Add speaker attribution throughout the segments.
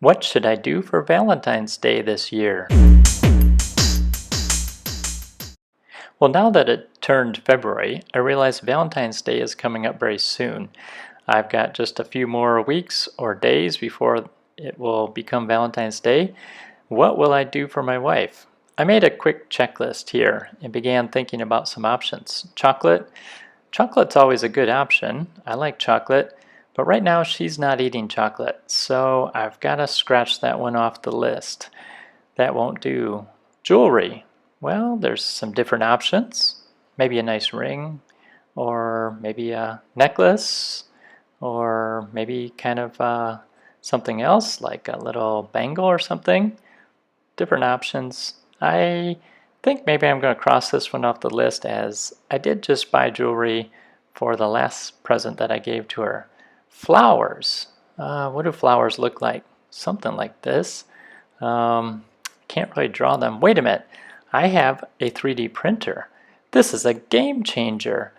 Speaker 1: What should I do for Valentine's Day this year? Well, now that it turned February, I realize Valentine's Day is coming up very soon. I've got just a few more weeks or days before it will become Valentine's Day. What will I do for my wife? I made a quick checklist here and began thinking about some options. Chocolate. Chocolate's always a good option. I like chocolate. But right now she's not eating chocolate, so I've got to scratch that one off the list. That won't do. Jewelry. Well, there's some different options. Maybe a nice ring, or maybe a necklace, or maybe kind of something else like a little bangle or something. Different options. I think maybe I'm going to cross this one off the list, as I did just buy jewelry for the last present that I gave to her. Flowers. What do flowers look like? Something like this. Can't really draw them. Wait a minute. I have a 3D printer. This is a game changer.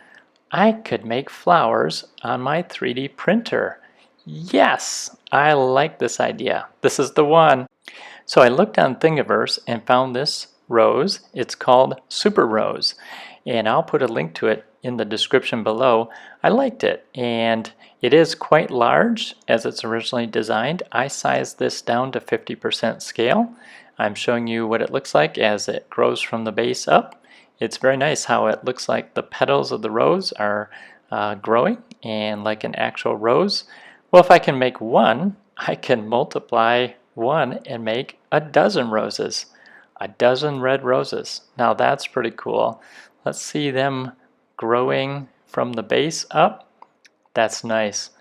Speaker 1: I could make flowers on my 3D printer. Yes, I like this idea. This is the one. So I looked on Thingiverse and found this rose. It's called Super Rose, and I'll put a link to it in the description below. I liked it, and it is quite large as it's originally designed. I sized this down to 50% scale. I'm showing you what it looks like as it grows from the base up. It's very nice how it looks like the petals of the rose are growing and like an actual rose. Well, if I can make one, I can multiply one and make a dozen roses. A dozen red roses. Now that's pretty cool. Let's see them growing from the base up. That's nice.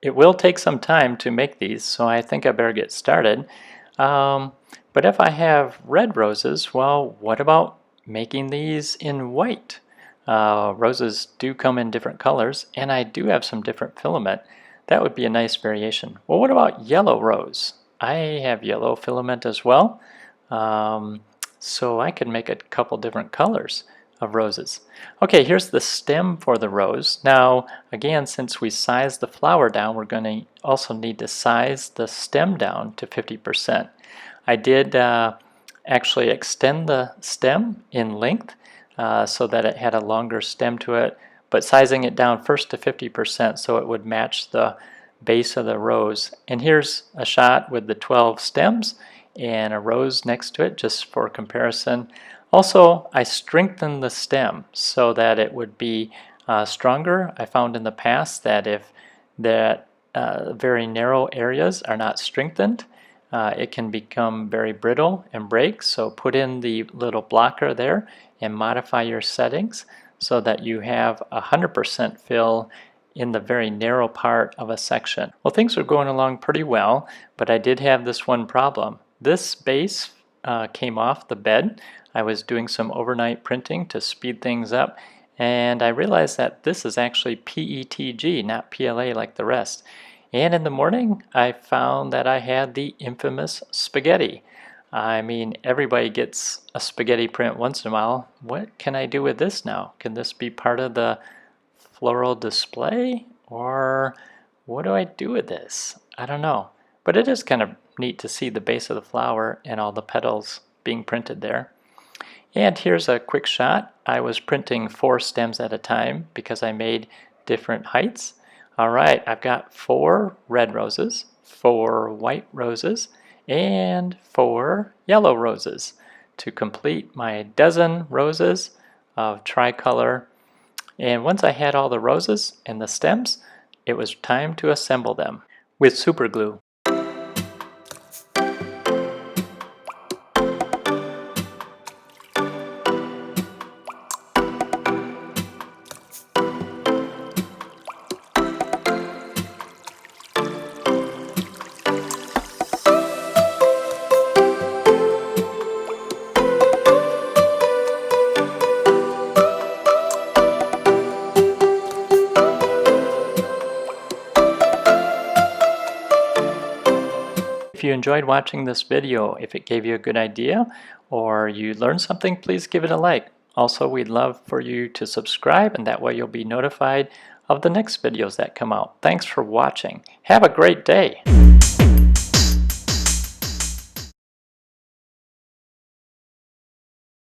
Speaker 1: It will take some time to make these, so I think I better get started. But if I have red roses, well, what about making these in white? Roses do come in different colors, and I do have some different filament. That would be a nice variation. Well, what about yellow rose? I have yellow filament as well, so I could make a couple different colors of roses. Okay, here's the stem for the rose. Now, again, since we sized the flower down, we're going to also need to size the stem down to 50%. I did actually extend the stem in length so that it had a longer stem to it, but sizing it down first to 50% so it would match the base of the rose. And here's a shot with the 12 stems and a rose next to it, just for comparison. Also, I strengthened the stem so that it would be stronger. I found in the past that if that very narrow areas are not strengthened, it can become very brittle and break. So put in the little blocker there and modify your settings so that you have 100% fill in the very narrow part of a section. Well, things are going along pretty well, but I did have this one problem. This base came off the bed. I was doing some overnight printing to speed things up, and I realized that this is actually PETG, not PLA like the rest. And in the morning, I found that I had the infamous spaghetti. I mean, everybody gets a spaghetti print once in a while. What can I do with this now? Can this be part of the floral display? Or what do I do with this? I don't know. But it is kind of neat to see the base of the flower and all the petals being printed there. And here's a quick shot. I was printing 4 stems at a time because I made different heights. All right, I've got 4 red roses, 4 white roses, and 4 yellow roses to complete my dozen roses of tricolor. And once I had all the roses and the stems, it was time to assemble them with super glue. If you enjoyed watching this video, if it gave you a good idea or you learned something, please give it a like. Also, we'd love for you to subscribe, and that way you'll be notified of the next videos that come out. Thanks for watching. Have a great day.